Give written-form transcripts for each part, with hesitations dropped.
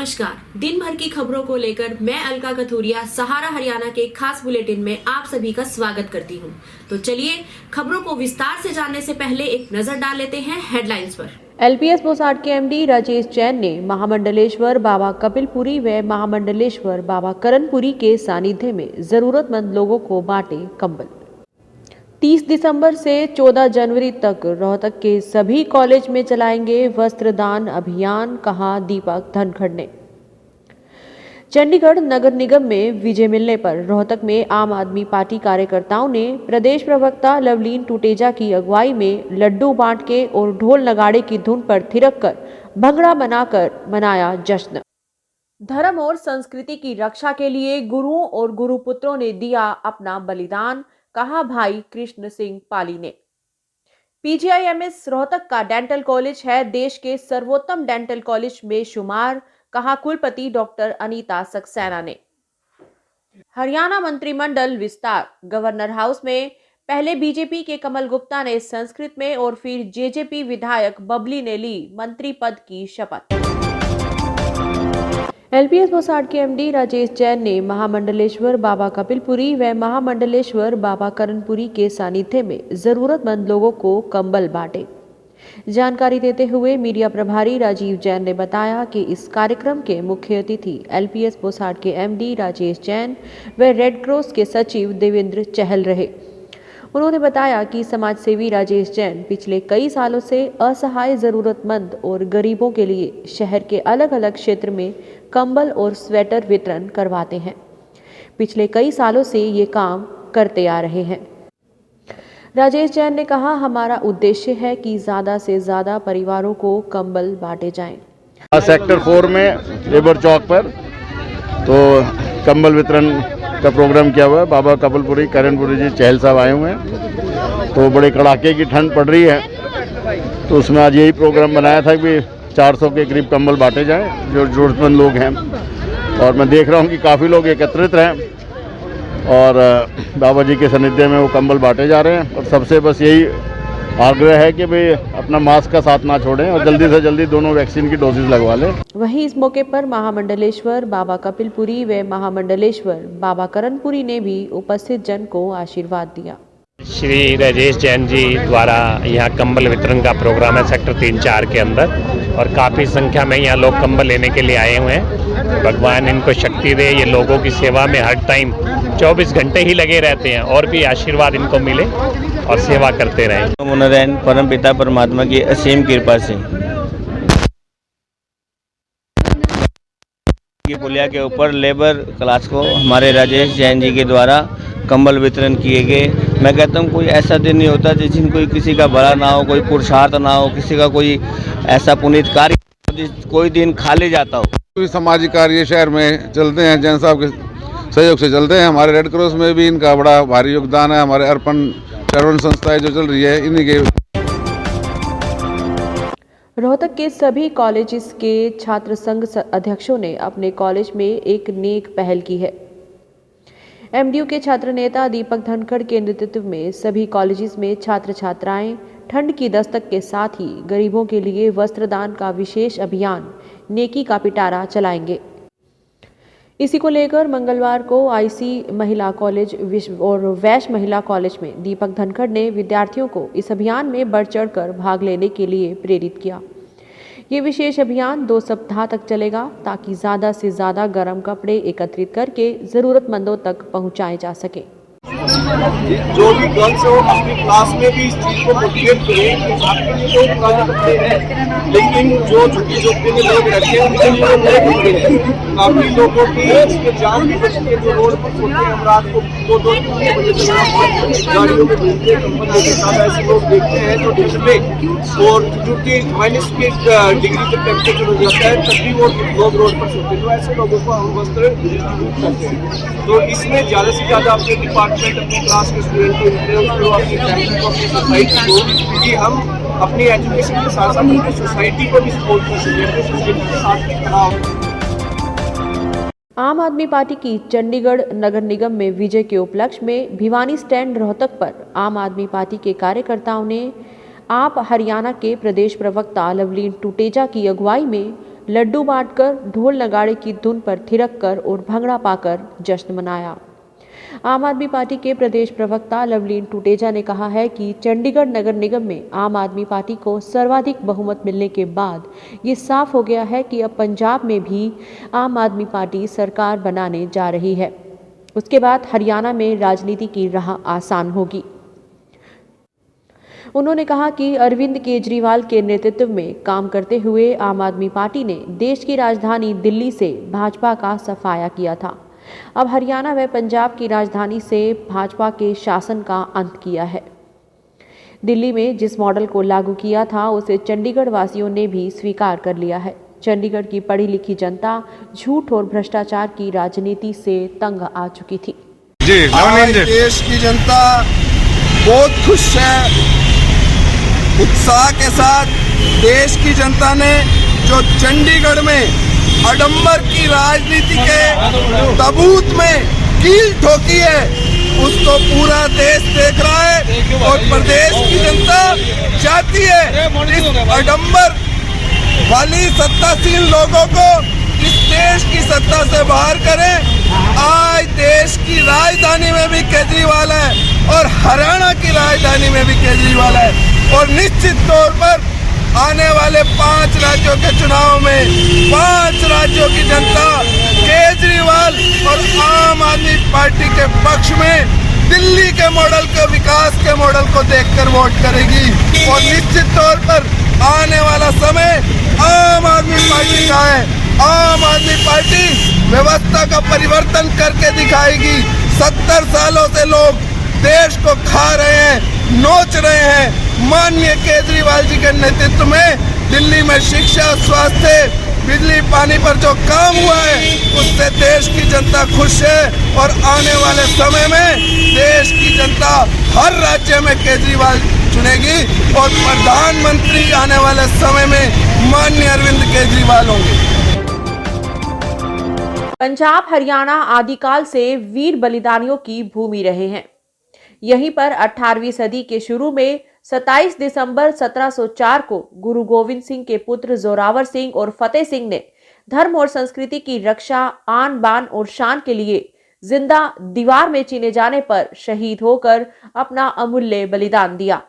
नमस्कार। दिन भर की खबरों को लेकर मैं अलका कथूरिया सहारा हरियाणा के खास बुलेटिन में आप सभी का स्वागत करती हूं। तो चलिए खबरों को विस्तार से जानने से पहले एक नजर डाल लेते हैं हेडलाइंस पर। LPS बोसाड के MD राजेश जैन ने महामंडलेश्वर बाबा कपिलपुरी व महामंडलेश्वर बाबा करणपुरी के सानिध्य में जरूरतमंद लोगों को बांटे कंबल। 30 दिसंबर से 14 जनवरी तक रोहतक के सभी कॉलेज में चलाएंगे वस्त्रदान अभियान, कहा दीपक धनखड़ ने। चंडीगढ़ नगर निगम में विजय मिलने पर रोहतक में आम आदमी पार्टी कार्यकर्ताओं ने प्रदेश प्रवक्ता लवलीन टुटेजा की अगुवाई में लड्डू बांट के और ढोल नगाड़े की धुन पर थिरक कर भंगड़ा बनाकर मनाया जश्न। धर्म और संस्कृति की रक्षा के लिए गुरुओं और गुरुपुत्रों ने दिया अपना बलिदान, कहा भाई कृष्ण सिंह पाली ने। PGIMS रोहतक का डेंटल कॉलेज है देश के सर्वोत्तम डेंटल कॉलेज में शुमार, कहा कुलपति डॉक्टर अनीता सक्सेना ने। हरियाणा मंत्रिमंडल विस्तार, गवर्नर हाउस में पहले बीजेपी के कमल गुप्ता ने संस्कृत में और फिर जेजेपी विधायक बबली ने ली मंत्री पद की शपथ। LPS बोसाड के MD राजेश जैन ने महामंडलेश्वर बाबा कपिलपुरी व महामंडलेश्वर बाबा करणपुरी के सानिध्य में जरूरतमंद लोगों को कंबल बांटे। जानकारी देते हुए मीडिया प्रभारी राजीव जैन ने बताया कि इस कार्यक्रम के मुख्य अतिथि LPS बोसाड के MD राजेश जैन व रेड क्रॉस के सचिव देवेंद्र चहल रहे। उन्होंने बताया कि समाजसेवी राजेश जैन पिछले कई सालों से असहाय, जरूरतमंद और गरीबों के लिए शहर के अलग अलग क्षेत्र में कंबल और स्वेटर वितरण करवाते हैं। पिछले कई सालों से ये काम करते आ रहे हैं। राजेश जैन ने कहा, हमारा उद्देश्य है कि ज्यादा से ज्यादा परिवारों को कंबल बांटे जाएं। सेक्टर 4 में लेबर चौक पर तो कंबल वितरण का प्रोग्राम किया हुआ है। बाबा कपिलपुरी करणपुरी जी चहल साहब आए हुए हैं, तो बड़े कड़ाके की ठंड पड़ रही है, तो उसमें आज यही प्रोग्राम बनाया था कि 400 के करीब कंबल बांटे जाएं जो ज़रूरतमंद लोग हैं। और मैं देख रहा हूं कि काफ़ी लोग एकत्रित हैं और बाबा जी के सानिध्य में वो कंबल बांटे जा रहे हैं। और सबसे बस यही आग्रह है कि भाई अपना मास्क का साथ ना छोड़ें और जल्दी से जल्दी दोनों वैक्सीन की डोजेज लगवा लें। वहीं इस मौके पर महामंडलेश्वर बाबा कपिलपुरी व महामंडलेश्वर बाबा करणपुरी ने भी उपस्थित जन को आशीर्वाद दिया। श्री राजेश जैन जी द्वारा यहाँ कंबल वितरण का प्रोग्राम है सेक्टर 3-4 के अंदर, और काफ़ी संख्या में यहाँ लोग कंबल लेने के लिए आए हुए हैं। भगवान इनको शक्ति दे, ये लोगों की सेवा में हर टाइम 24 घंटे ही लगे रहते हैं, और भी आशीर्वाद इनको मिले और सेवा करते रहें। मुनरैन परम पिता परमात्मा की असीम कृपा से पुलिया के ऊपर लेबर क्लास को हमारे राजेश जैन जी के द्वारा कंबल वितरण किए गए। मैं कहता हूँ कोई ऐसा दिन नहीं होता जिस दिन कोई किसी का भला ना हो, कोई पुरुषार्थ ना हो, किसी का कोई ऐसा पुनीत कार्य कोई दिन खाली जाता हो। सामाजिक कार्य शहर में चलते हैं, जैन साहब के सहयोग से चलते हैं। हमारे रेड क्रॉस में भी इनका बड़ा भारी योगदान है। हमारे अर्पण चरण संस्थाएं जो चल रही है इन्हीं के। रोहतक के सभी कॉलेजेस के छात्र संघ अध्यक्षों ने अपने कॉलेज में एक नेक पहल की है। MDU के छात्र नेता दीपक धनखड़ के नेतृत्व में सभी कॉलेजेस में छात्र छात्राएं ठंड की दस्तक के साथ ही गरीबों के लिए वस्त्रदान का विशेष अभियान नेकी का पिटारा चलाएंगे। इसी को लेकर मंगलवार को IC महिला कॉलेज और वैश्य महिला कॉलेज में दीपक धनखड़ ने विद्यार्थियों को इस अभियान में बढ़ चढ़कर भाग लेने के लिए प्रेरित किया। ये विशेष अभियान 2 सप्ताह तक चलेगा ताकि ज़्यादा से ज़्यादा गर्म कपड़े एकत्रित करके ज़रूरतमंदों तक पहुंचाए जा सके। जो भी गर्ल्स हो अपनी क्लास में भी इस चीज़ को मोटिवेट करें। आपके लिए तो काले कपड़े हैं, लेकिन जो झुकी झोंपड़ी में लोग रहते हैं उनके लिए नए कपड़े हैं। काफ़ी लोगों की इसके जान भी बचती है। जो रोड पर सोते हैं, हम रात को 2-2-3 बजे तक गाड़ियों में घूमते हैं, कंपनी के साथ ऐसे लोग देखते हैं तो ठंड में और क्योंकि माइनस के डिग्री तक टेम्परेचर हो जाता है, तब भी वो लोग रोड पर सोते हैं। तो ऐसे लोगों को हम वस्त्र डिस्ट्रीब्यूट करते हैं। तो इसमें ज़्यादा से ज़्यादा अपने डिपार्टमेंट, अपनी क्लास के स्टूडेंट को इन्फ्लुएंस करो, अपनी फैमिली को, अपनी सोसाइटी को, कि हम अपनी एजुकेशन के साथ साथ अपनी सोसाइटी को भी सपोर्ट कर सकें, अपनी सोसाइटी के साथ भी खड़ा हो। आम आदमी पार्टी की चंडीगढ़ नगर निगम में विजय के उपलक्ष्य में भिवानी स्टैंड रोहतक पर आम आदमी पार्टी के कार्यकर्ताओं ने आप हरियाणा के प्रदेश प्रवक्ता लवलीन टुटेजा की अगुवाई में लड्डू बांटकर, ढोल नगाड़े की धुन पर थिरक कर और भंगड़ा पाकर जश्न मनाया। आम आदमी पार्टी के प्रदेश प्रवक्ता लवलीन टुटेजा ने कहा है कि चंडीगढ़ नगर निगम में आम आदमी पार्टी को सर्वाधिक बहुमत मिलने के बाद ये साफ हो गया है कि अब पंजाब में भी आम आदमी पार्टी सरकार बनाने जा रही है। उसके बाद हरियाणा में राजनीति की राह आसान होगी। उन्होंने कहा कि अरविंद केजरीवाल के नेतृत्व में काम करते हुए आम आदमी पार्टी ने देश की राजधानी दिल्ली से भाजपा का सफाया किया था। अब हरियाणा व पंजाब की राजधानी से भाजपा के शासन का अंत किया है। दिल्ली में जिस मॉडल को लागू किया था उसे चंडीगढ़ वासियों ने भी स्वीकार कर लिया है। चंडीगढ़ की पढ़ी लिखी जनता झूठ और भ्रष्टाचार की राजनीति से तंग आ चुकी थी। आज देश की जनता बहुत खुश है। उत्साह के साथ देश की जनता ने जो चंडीगढ़ में आडंबर की राजनीति के ताबूत में कील ठोकी है, उसको पूरा देश देख रहा है और प्रदेश की जनता चाहती है इस आडंबर वाली सत्तासीन लोगों को इस देश की सत्ता से बाहर करें। आज देश की राजधानी में भी केजरीवाल है और हरियाणा की राजधानी में भी केजरीवाल है और निश्चित तौर पर आने वाले 5 राज्यों के चुनाव में 5 राज्यों की जनता केजरीवाल और आम आदमी पार्टी के पक्ष में दिल्ली के मॉडल के विकास के मॉडल को देखकर वोट करेगी और निश्चित तौर पर आने वाला समय आम आदमी पार्टी का है। आम आदमी पार्टी व्यवस्था का परिवर्तन करके दिखाएगी। 70 सालों से लोग देश को खा रहे हैं, नोच रहे हैं। माननीय केजरीवाल जी के नेतृत्व में दिल्ली में शिक्षा, स्वास्थ्य, बिजली, पानी पर जो काम हुआ है उससे देश की जनता खुश है और आने वाले समय में देश की जनता हर राज्य में केजरीवाल चुनेगी और प्रधानमंत्री आने वाले समय में माननीय अरविंद केजरीवाल होंगे। पंजाब हरियाणा आदिकाल से वीर बलिदानियों की भूमि रहे हैं। यहीं पर 18वीं सदी के शुरू में 27 दिसंबर 1704 को गुरु गोविंद सिंह के पुत्र जोरावर सिंह और फतेह सिंह ने धर्म और संस्कृति की रक्षा, आन बान और शान के लिए जिंदा दीवार में चीने जाने पर शहीद होकर अपना अमूल्य बलिदान दिया।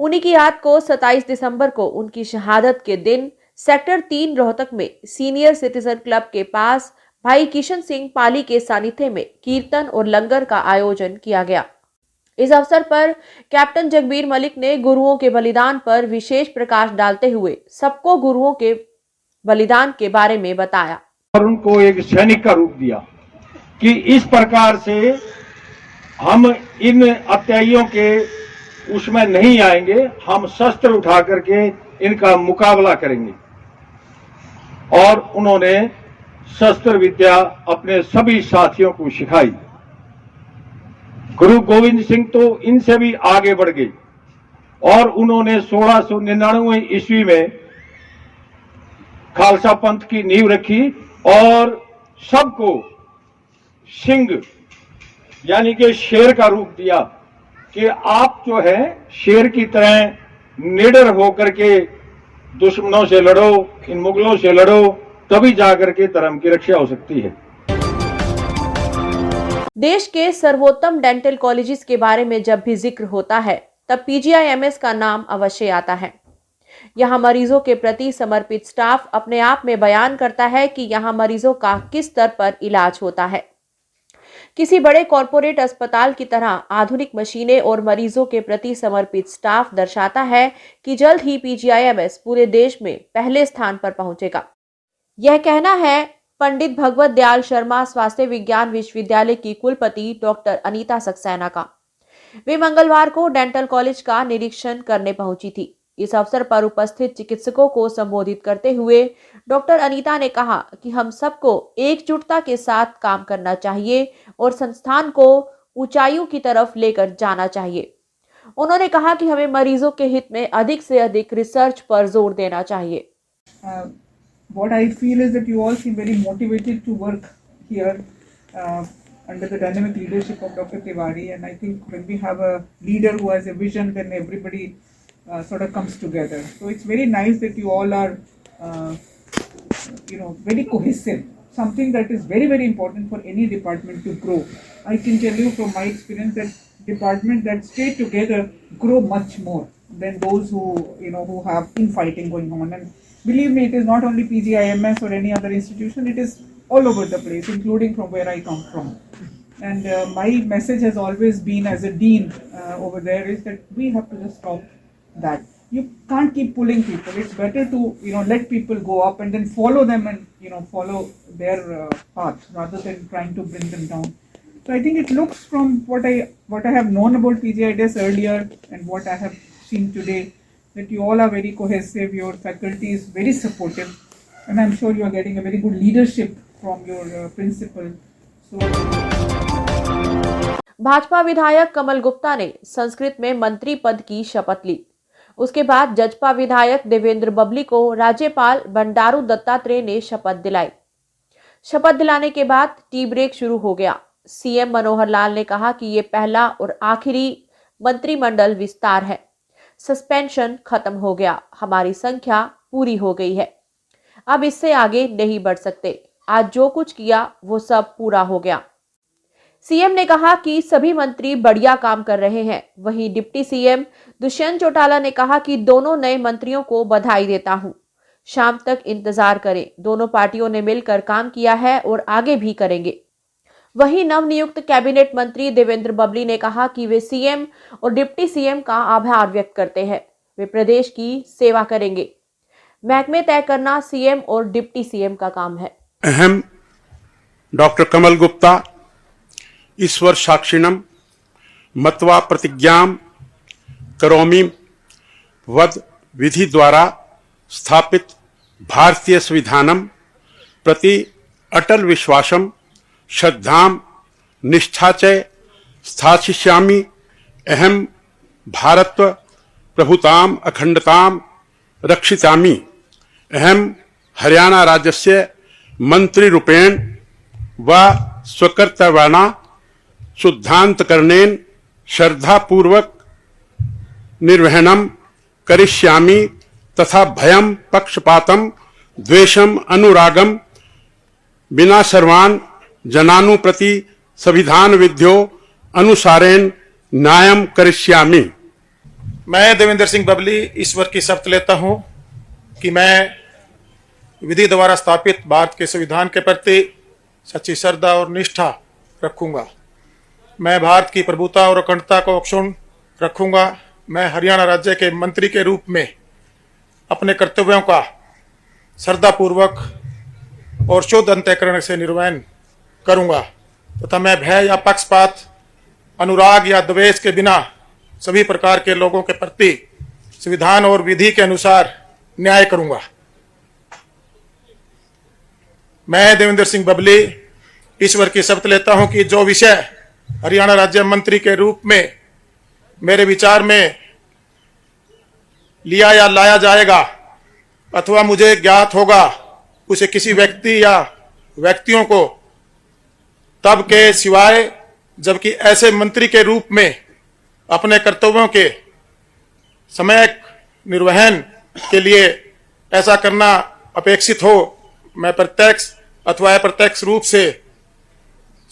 उन्हीं की याद को 27 दिसंबर को उनकी शहादत के दिन सेक्टर 3 रोहतक में सीनियर सिटीजन क्लब के पास भाई किशन सिंह पाली के सानिध्य में कीर्तन और लंगर का आयोजन किया गया। इस अवसर पर कैप्टन जगबीर मलिक ने गुरुओं के बलिदान पर विशेष प्रकाश डालते हुए सबको गुरुओं के बलिदान के बारे में बताया और उनको एक सैनिक का रूप दिया कि इस प्रकार से हम इन अत्याइयों के उसमें नहीं आएंगे, हम शस्त्र उठा करके इनका मुकाबला करेंगे। और उन्होंने शस्त्र विद्या अपने सभी साथियों को सिखाई। गुरु गोविंद सिंह तो इनसे भी आगे बढ़ गए और उन्होंने 1699 ईस्वी में खालसा पंथ की नींव रखी और सबको सिंह यानी कि शेर का रूप दिया कि आप जो है शेर की तरह निडर होकर के दुश्मनों से लड़ो, इन मुगलों से लड़ो, तभी जाकर के धर्म की रक्षा हो सकती है। देश के सर्वोत्तम डेंटल कॉलेजेस के बारे में जब भी जिक्र होता है तब PGIMS का नाम अवश्य आता है। यहाँ मरीजों के प्रति समर्पित स्टाफ अपने आप में बयान करता है कि यहाँ मरीजों का किस स्तर पर इलाज होता है। किसी बड़े कॉरपोरेट अस्पताल की तरह आधुनिक मशीनें और मरीजों के प्रति समर्पित स्टाफ दर्शाता है कि जल्द ही PGIMS पूरे देश में पहले स्थान पर पहुंचेगा। यह कहना है पंडित भगवत दयाल शर्मा स्वास्थ्य विज्ञान विश्वविद्यालय की कुलपति डॉक्टर अनीता सक्सेना का। वे मंगलवार को डेंटल कॉलेज का निरीक्षण करने पहुंची थी। इस अवसर पर उपस्थित चिकित्सकों को संबोधित करते हुए डॉक्टर अनीता ने कहा कि हम सबको एकजुटता के साथ काम करना चाहिए और संस्थान को ऊंचाइयों की तरफ लेकर जाना चाहिए। उन्होंने कहा कि हमें मरीजों के हित में अधिक से अधिक रिसर्च पर जोर देना चाहिए। What I feel is that you all seem very motivated to work here under the dynamic leadership of Dr. Tiwari, and I think when we have a leader who has a vision, then everybody sort of comes together. So it's very nice that you all are very cohesive, something that is very, very important for any department to grow. I can tell you from my experience that departments that stay together grow much more than those who have infighting going on. And believe me, it is not only PGIMS or any other institution, it is all over the place, including from where I come from. And my message has always been, as a dean over there, is that we have to just stop that. You can't keep pulling people. It's better to let people go up and then follow them and follow their path rather than trying to bring them down. So I think it looks from what I have known about PGIDS earlier and what I have seen today, that you all are very cohesive. Your faculty is very supportive, and I'm sure you are getting a very good leadership from your principal. Bhajpa विधायक कमल गुप्ता ने संस्कृत में मंत्री पद की शपथ ली। उसके बाद जजपा विधायक देवेंद्र बबली को राज्यपाल बंडारू दत्तात्रेय ने शपथ दिलाई। शपथ दिलाने के बाद टी ब्रेक शुरू हो गया। सीएम मनोहर लाल ने कहा कि ये पहला और आखिरी मंत्रिमंडल विस्तार है। सस्पेंशन खत्म हो गया, हमारी संख्या पूरी हो गई है, अब इससे आगे नहीं बढ़ सकते। आज जो कुछ किया वो सब पूरा हो गया। सीएम ने कहा कि सभी मंत्री बढ़िया काम कर रहे हैं। वहीं डिप्टी सीएम दुष्यंत चौटाला ने कहा कि दोनों नए मंत्रियों को बधाई देता हूं, शाम तक इंतजार करें। दोनों पार्टियों ने मिलकर काम किया है और आगे भी करेंगे। वहीं नवनियुक्त कैबिनेट मंत्री देवेंद्र बबली ने कहा कि वे सीएम और डिप्टी सीएम का आभार व्यक्त करते हैं। वे प्रदेश की सेवा करेंगे। महकमे तय करना सीएम और डिप्टी सीएम का काम है। अहम डॉक्टर कमल गुप्ता ईश्वर साक्षिणम मत्वा प्रतिज्ञां करोमि वद विधि द्वारा स्थापित भारतीय संविधानम प्रति अटल विश्वासम श्रद्धां निष्ठा च स्थास्यामि। अहम भारत प्रभुताम अखंडताम रक्षितामि। अहम हरियाणा राज्यस्य मंत्री रूपेण व स्वकर्तव्याना शुद्धान्तकरणेन श्रद्धापूर्वक निर्वहणं करिष्यामि तथा भयं पक्षपातं द्वेषम् अनुरागं विना सर्वान् जनानु प्रति संविधान विधियो अनुसारेण न्यायं करिष्यामि। मैं देवेंद्र सिंह बबली ईश्वर की शपथ लेता हूं कि मैं विधि द्वारा स्थापित भारत के संविधान के प्रति सच्ची श्रद्धा और निष्ठा रखूंगा। मैं भारत की प्रभुता और अखंडता को अक्षुण्ण रखूंगा। मैं हरियाणा राज्य के मंत्री के रूप में अपने कर्तव्यों का श्रद्धापूर्वक और शुद्ध अंतःकरण से निर्वहन करूंगा तथा मैं भय या पक्षपात, अनुराग या द्वेष के बिना सभी प्रकार के लोगों के प्रति संविधान और विधि के अनुसार न्याय करूंगा। मैं देवेंद्र सिंह बबली ईश्वर की शपथ लेता हूं कि जो विषय हरियाणा राज्य मंत्री के रूप में मेरे विचार में लिया या लाया जाएगा अथवा मुझे ज्ञात होगा, उसे किसी व्यक्ति या व्यक्तियों को तब के सिवाय जबकि ऐसे मंत्री के रूप में अपने कर्तव्यों के समय निर्वहन के लिए ऐसा करना अपेक्षित हो, मैं प्रत्यक्ष अथवा अप्रत्यक्ष रूप से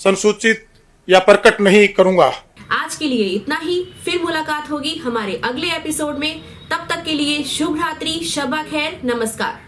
संसूचित या प्रकट नहीं करूंगा। आज के लिए इतना ही। फिर मुलाकात होगी हमारे अगले एपिसोड में। तब तक के लिए शुभ रात्रि, शब खैर, नमस्कार।